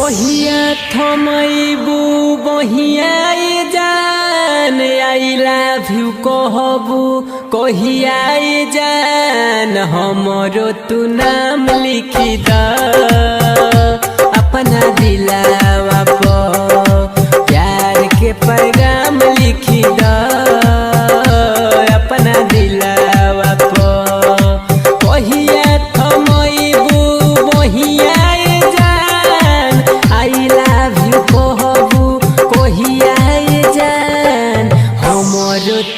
कहिया थमैबू बहिया जान आई लव यू कहबू कहिया जान हमरो तू नाम लिखी द अपना दिलावा पर प्यार के पैगाम लिखी द अपना दिलावा पर कहिया थमैबू बहिया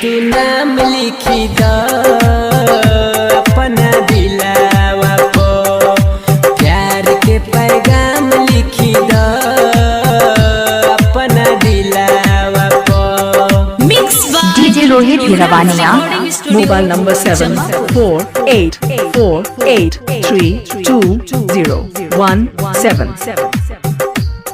तू नाम लिखी द अपना दिलावा पर प्यार के पैगाम लिखी द अपना दिलावा पर। Mix DJ Rohit Hirawania. Mobile number 7488432017।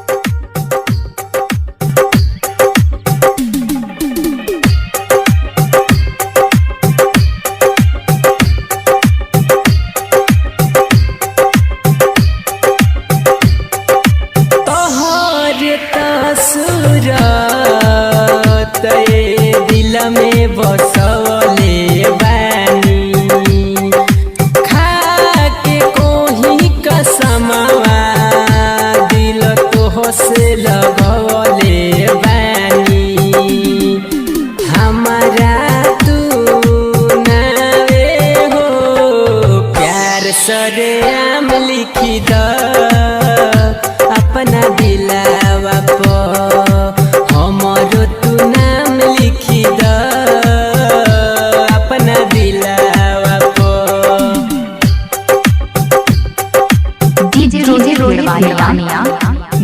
दिल में बसवले बानी खा के कोही कसमवा दिल तो से लगवले बानी हमारा तू नावे हो प्यार सरेआम लिखी द अपना दिलावा पर हमरो तू नाम लिखी द अपना दिलावा पर। DJ Rohit Hirawania.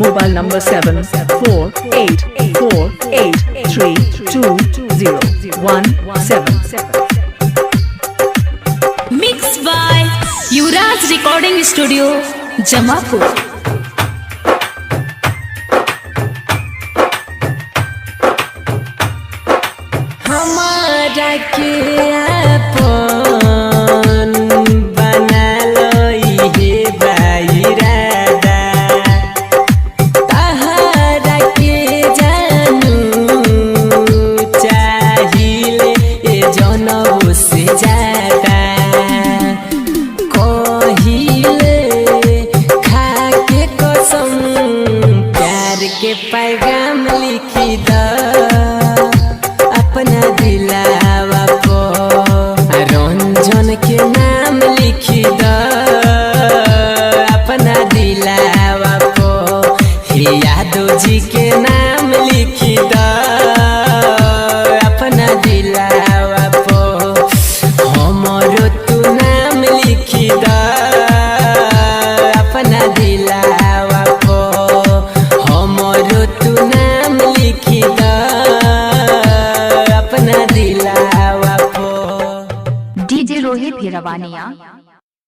Mobile number 7488432017। Mix by Yuvraj recording studio Jamapur. हमारा के अपन बना लई हे बाइरादा तहरा के जानू चाहिए ए जनऊ से ज्यादा कहिले खा के कसम प्यार के पैगाम लिखी द अपना दिलावा पर रंजन के नाम लिखी द अपना दिलावा पर यादव जी के नाम लिखी द अपना दिलावा पर हमरो तू नाम लिखी द अपना दिलावा पर हमरो तू नाम लिखी द डीजे रोहित हीरावानिया।